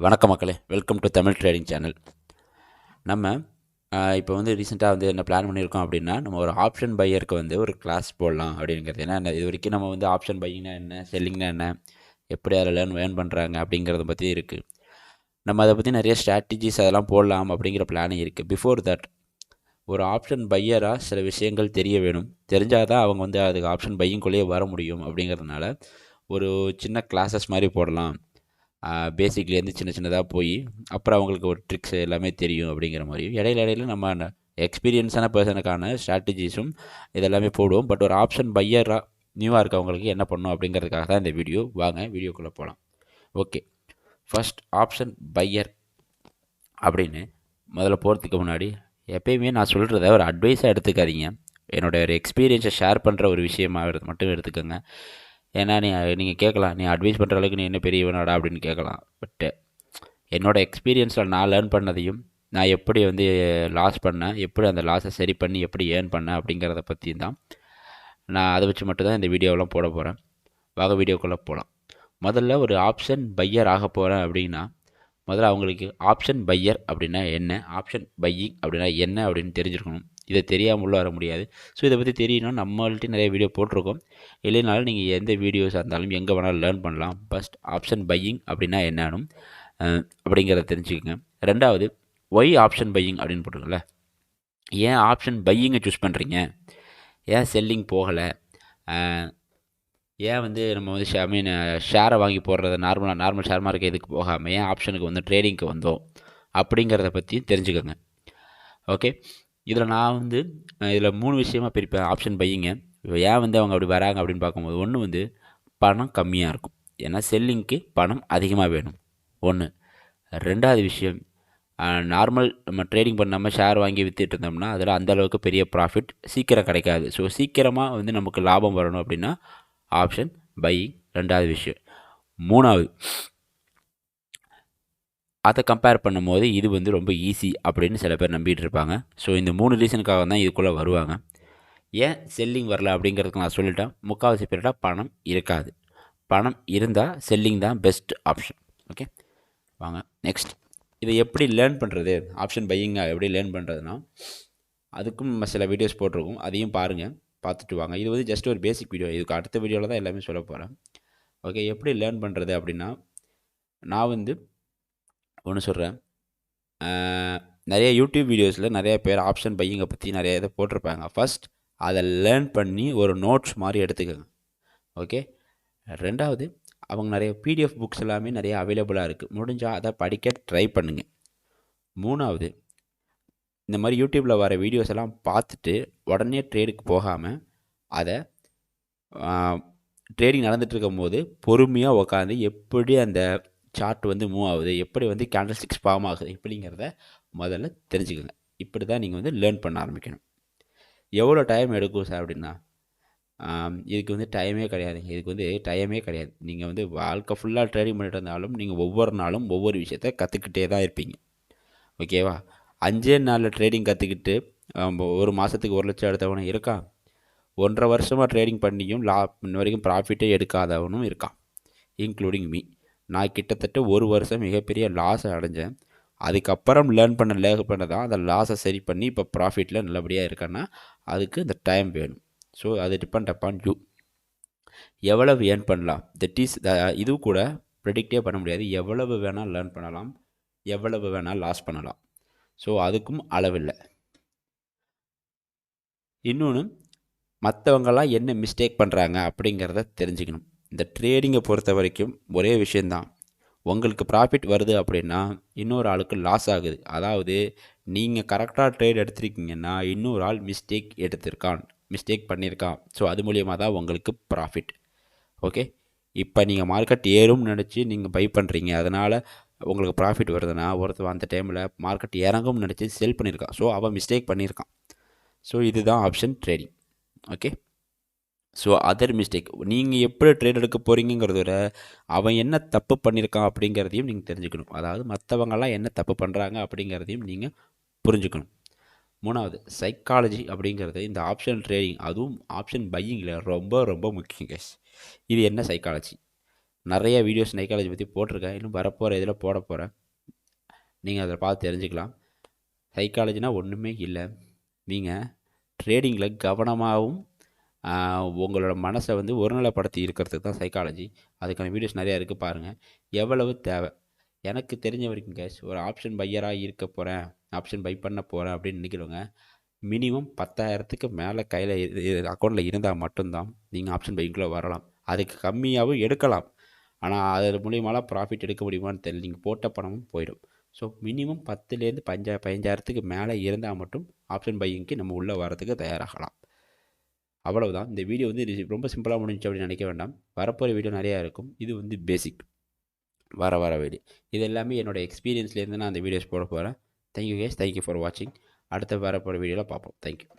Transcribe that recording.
வணக்கம் மக்களே, welcome to Tamil trading channel. நம்ம இப்போ ரீசெண்டாக என்ன பிளான் பண்ணியிருக்கோம் அப்படின்னா, நம்ம ஒரு ஆப்ஷன் பையருக்கு ஒரு கிளாஸ் போடலாம் அப்படிங்கிறது. ஏன்னா இது வரைக்கும் நம்ம ஆப்ஷன் பையிங்னா என்ன, செல்லிங்னா என்ன, எப்படி அதில் ஏர்ன் பண்ணுறாங்க அப்படிங்கிறத பற்றி இருக்குது. நம்ம அதை பற்றி நிறைய ஸ்ட்ராட்டஜிஸ் அதெல்லாம் போடலாம் அப்படிங்கிற பிளானிங் இருக்குது. பிஃபோர் தட் ஒரு ஆப்ஷன் பையராக சில விஷயங்கள் தெரிய வேணும். தெரிஞ்சால் தான் அவங்க அதுக்கு ஆப்ஷன் பையிங்குள்ளேயே வர முடியும். அப்படிங்கிறதுனால ஒரு சின்ன கிளாஸஸ் மாதிரி போடலாம். பேசிக்லேருந்து சின்ன சின்னதாக போய் அப்புறம் அவங்களுக்கு ஒரு ட்ரிக்ஸ் எல்லாமே தெரியும் அப்படிங்கிற மாதிரி இடையில நம்ம எக்ஸ்பீரியன்ஸான பர்சனுக்கான ஸ்ட்ராட்டஜிஸும் இதெல்லாமே போடுவோம். பட் ஒரு ஆப்ஷன் பையராக நியூவாக இருக்கவங்களுக்கு என்ன பண்ணணும் அப்படிங்கிறதுக்காக தான் இந்த வீடியோ. வாங்க வீடியோக்குள்ளே போகலாம். ஓகே, ஃபஸ்ட் ஆப்ஷன் பையர் அப்படின்னு முதல்ல போகிறதுக்கு முன்னாடி எப்பயுமே நான் சொல்கிறத ஒரு அட்வைஸாக எடுத்துக்காதீங்க. என்னோடய ஒரு எக்ஸ்பீரியன்ஸை ஷேர் பண்ணுற ஒரு விஷயமாக மட்டும் எடுத்துக்கோங்க. ஏன்னா நீங்கள் கேட்கலாம், நீ அட்வைஸ் பண்ணுற அளவுக்கு நீ என்ன பெரியவனாடா அப்படின்னு கேட்கலாம். பட்டு என்னோடய எக்ஸ்பீரியன்ஸில் நான் லேர்ன் பண்ணதையும், நான் எப்படி லாஸ் பண்ணேன், எப்படி அந்த லாஸை சரி பண்ணி எப்படி ஏர்ன் பண்ணேன் அப்படிங்கிறத பற்றி தான் நான் அதை வச்சு மட்டும்தான் இந்த வீடியோவெலாம் போட போகிறேன். வாங்க வீடியோக்குள்ளே போகலாம். முதல்ல ஒரு ஆப்ஷன் பையர் ஆக போகிறேன் அப்படின்னா, முதல்ல அவங்களுக்கு ஆப்ஷன் பையர் அப்படின்னா என்ன, ஆப்ஷன் பையிங் அப்படின்னா என்ன அப்படின்னு தெரிஞ்சிருக்கணும். இதை தெரியாமல் உள்ள வர முடியாது. ஸோ இதை பற்றி தெரியணும். நம்மள்ட்ட நிறைய வீடியோ போட்டிருக்கோம். இல்லைனாலும் நீங்கள் எந்த வீடியோஸாக இருந்தாலும் எங்கே வேணாலும் லேர்ன் பண்ணலாம். ஃபஸ்ட் ஆப்ஷன் பையிங் அப்படின்னா என்னன்னு அப்படிங்கிறத தெரிஞ்சுக்கோங்க. ரெண்டாவது, ஒய் ஆப்ஷன் பையிங் அப்படின்னு போட்டுருக்கல, ஏன் ஆப்ஷன் பையிங்கை சூஸ் பண்ணுறீங்க, ஏன் செல்லிங் போகலை, ஏன் நம்ம ஷேரை வாங்கி போடுறது நார்மல் ஷேர் மார்க்கெட் இதுக்கு போகாமல் ஏன் ஆப்ஷனுக்கு ட்ரேடிங்க்கு வந்தோம் அப்படிங்கிறத பற்றி தெரிஞ்சுக்கோங்க. ஓகே, இதில் நான் இதில் 3 விஷயமாக பிரிப்பேன் ஆப்ஷன் பையிங்க. ஏன் அவங்க அப்படி வராங்க அப்படின்னு பார்க்கும்போது, ஒன்று பணம் கம்மியாக இருக்கும். ஏன்னா செல்லிங்க்கு பணம் அதிகமாக வேணும் ஒன்று. ரெண்டாவது விஷயம், நார்மல் நம்ம ட்ரேடிங் பண்ணாமல் ஷேர் வாங்கி விற்றுட்டு இருந்தோம்னா அதில் அந்தளவுக்கு பெரிய ப்ராஃபிட் சீக்கிரம் கிடைக்காது. ஸோ சீக்கிரமாக நமக்கு லாபம் வரணும் அப்படின்னா ஆப்ஷன் பையிங் ரெண்டாவது விஷயம். மூணாவது, அதை கம்பேர் பண்ணும்போது இது ரொம்ப ஈஸி அப்படின்னு சில பேர் நம்பிட்டு இருப்பாங்க. ஸோ இந்த 3 ரீசனுக்காக தான் இதுக்குள்ளே வருவாங்க. ஏன் செல்லிங் வரல அப்படிங்கிறதுக்கு நான் சொல்லிட்டேன். முக்கால்வாசி பேர்கிட்ட பணம் இருக்காது. பணம் இருந்தால் செல்லிங் தான் பெஸ்ட் ஆப்ஷன். ஓகே, வாங்க நெக்ஸ்ட். இதை எப்படி லேர்ன் பண்ணுறது, ஆப்ஷன் பையிங்காக எப்படி லேர்ன் பண்ணுறதுனா, அதுக்கும் நம்ம சில வீடியோஸ் போட்டிருக்கோம். அதையும் பாருங்கள், பார்த்துட்டு வாங்க. இது ஜஸ்ட் ஒரு பேசிக் வீடியோ. இதுக்கு அடுத்த வீடியோவில் தான் எல்லாமே சொல்ல போகிறேன். ஓகே, எப்படி லேர்ன் பண்ணுறது அப்படின்னா, நான் ஒன்று சொல்கிறேன். நிறைய யூடியூப் வீடியோஸில் நிறைய பேர் ஆப்ஷன் பையிங்கை பற்றி நிறைய இதை போட்டிருப்பாங்க. ஃபஸ்ட் அதை லேர்ன் பண்ணி ஒரு நோட்ஸ் மாதிரி எடுத்துக்கோங்க. ஓகே, ரெண்டாவது, அவங்க நிறைய பிடிஎஃப் புக்ஸ் எல்லாமே நிறைய அவைலபிளாக இருக்குது. முடிஞ்சால் அதை படிக்க ட்ரை பண்ணுங்கள். மூணாவது, இந்த மாதிரி யூடியூப்பில் வர வீடியோஸ் எல்லாம் பார்த்துட்டு உடனே ட்ரேடுக்கு போகாமல் அதை ட்ரேடிங் நடந்துகிட்ருக்கும் போது பொறுமையாக உட்காந்து எப்படி அந்த சார்ட் மூவ் ஆகுது, எப்படி கேண்டில் ஸ்டிக்ஸ் ஃபார்ம் ஆகுது இப்படிங்கிறத முதல்ல தெரிஞ்சுக்கோங்க. இப்படி தான் நீங்கள் லேர்ன் பண்ண ஆரம்பிக்கணும். எவ்வளோ டைம் எடுக்கும் சார் அப்படின்னா, இதுக்கு டைமே கிடையாது. இதுக்கு டைமே கிடையாது. நீங்கள் வாழ்க்கை ஃபுல்லாக ட்ரேடிங் பண்ணிட்டு இருந்தாலும் நீங்கள் ஒவ்வொரு நாளும் ஒவ்வொரு விஷயத்த கற்றுக்கிட்டே தான் இருப்பீங்க. ஓகேவா? 5 நாளில் ட்ரேடிங் கற்றுக்கிட்டு ஒரு மாதத்துக்கு 1 லட்சம் எடுத்தவனும் இருக்கான். 1.5 வருஷமாக ட்ரேடிங் பண்ணியும் இன்ன வரைக்கும் ப்ராஃபிட்டே எடுக்காதவனும் இருக்கான், இன்க்ளூடிங் மீ. நான் கிட்டத்தட்ட 1 வருஷம் மிகப்பெரிய லாஸை அடைஞ்சேன். அதுக்கப்புறம் லேர்ன் பண்ண தான் அந்த லாஸை சரி பண்ணி இப்போ ப்ராஃபிட்டில் நல்லபடியாக இருக்கேன்னா அதுக்கு இந்த டைம் வேணும். ஸோ அது டிபெண்ட் அப்பான் யூ. எவ்வளவு ஏர்ன் பண்ணலாம், தட் இஸ் இது கூட ப்ரெடிக்டே பண்ண முடியாது. எவ்வளவு வேணால் லேர்ன் பண்ணலாம், எவ்வளவு வேணால் லாஸ் பண்ணலாம். ஸோ அதுக்கும் அளவில்லை. இன்னொன்று, மற்றவங்களாம் என்ன மிஸ்டேக் பண்ணுறாங்க அப்படிங்கிறத தெரிஞ்சுக்கணும். இந்த ட்ரேடிங்கை பொறுத்த வரைக்கும் ஒரே விஷயந்தான். உங்களுக்கு ப்ராஃபிட் வருது அப்படின்னா இன்னொரு ஆளுக்கு லாஸ் ஆகுது. அதாவது நீங்கள் கரெக்டாக ட்ரேட் எடுத்திருக்கீங்கன்னா இன்னொரு ஆள் மிஸ்டேக் பண்ணியிருக்கான். ஸோ அது மூலியமாக தான் உங்களுக்கு ப்ராஃபிட். ஓகே, இப்போ நீங்கள் மார்க்கெட் ஏறும்னு நினச்சி நீங்கள் பை பண்ணுறீங்க, அதனால் உங்களுக்கு ப்ராஃபிட் வருதுன்னா ஒருத்தர் அந்த டைமில் மார்க்கெட் இறங்கும்னு நினச்சி செல் பண்ணியிருக்கான். ஸோ அவன் மிஸ்டேக் பண்ணியிருக்கான். ஸோ இதுதான் option trading. Okay, so other mistake நீங்கள் எப்படி ட்ரேட் எடுக்க போகிறீங்கிறத விட அவன் என்ன தப்பு பண்ணியிருக்கான் அப்படிங்கிறதையும் நீங்கள் தெரிஞ்சுக்கணும். அதாவது மற்றவங்களாம் என்ன தப்பு பண்ணுறாங்க அப்படிங்கிறதையும் நீங்கள் புரிஞ்சுக்கணும். மூணாவது, சைக்காலஜி அப்படிங்கிறது இந்த ஆப்ஷன் ட்ரேடிங், அதுவும் ஆப்ஷன் பையிங்கில் ரொம்ப ரொம்ப முக்கியம் கேஸ். இது என்ன சைக்காலஜி? நிறைய வீடியோஸ் சைக்காலஜி பற்றி போட்டிருக்கேன், இன்னும் வரப்போகிற இதில் போட போகிறேன். நீங்கள் அதை பார்த்து தெரிஞ்சுக்கலாம். சைக்காலஜினா ஒன்றுமே இல்லை, நீங்கள் ட்ரேடிங்கில் கவனமாகவும் உங்களோட மனசை வந்து ஒருநிலைப்படுத்தி இருக்கிறதுக்கு தான் சைக்காலஜி. அதுக்கான வீடியோஸ் நிறையா இருக்குது, பாருங்கள். எவ்வளவு தேவை, எனக்கு தெரிஞ்ச வரைக்கும் கேஸ், ஒரு ஆப்ஷன் பையராக இருக்க போகிறேன், ஆப்ஷன் பை பண்ண போகிறேன் அப்படின்னு நினைக்கிறவங்க மினிமம் 10,000க்கு மேலே கையில் அக்கௌண்ட்டில் இருந்தால் மட்டும்தான் நீங்கள் ஆப்ஷன் பைக்குள்ளே வரலாம். அதுக்கு கம்மியாகவும் எடுக்கலாம், ஆனால் அது மூலியமாலாம் ப்ராஃபிட் எடுக்க முடியுமான்னு தெரியல, நீங்கள் போட்ட பணமும் போயிடும். ஸோ மினிமம் 10,000 15,000க்கு மேலே இருந்தால் மட்டும் ஆப்ஷன் பையிங்க்கு நம்ம உள்ளே வரதுக்கு தயாராகலாம். அவ்வளவுதான். இந்த வீடியோ வந்து ரொம்ப சிம்பிளாக முடிஞ்சு அப்படின்னு நினைக்க வேண்டாம். வரப்போகிற வீடியோ நிறையா இருக்கும். இது வந்து பேசிக் வர வீடியோ. இது எல்லாமே என்னோடய எக்ஸ்பீரியன்ஸ்லேருந்து நான் அந்த வீடியோஸ் போட போகிறேன். தேங்க்யூ கேஸ், தேங்க்யூ ஃபார் வாட்சிங். அடுத்த வரப்போகிற வீடியோவில் பார்ப்போம். தேங்க்யூ.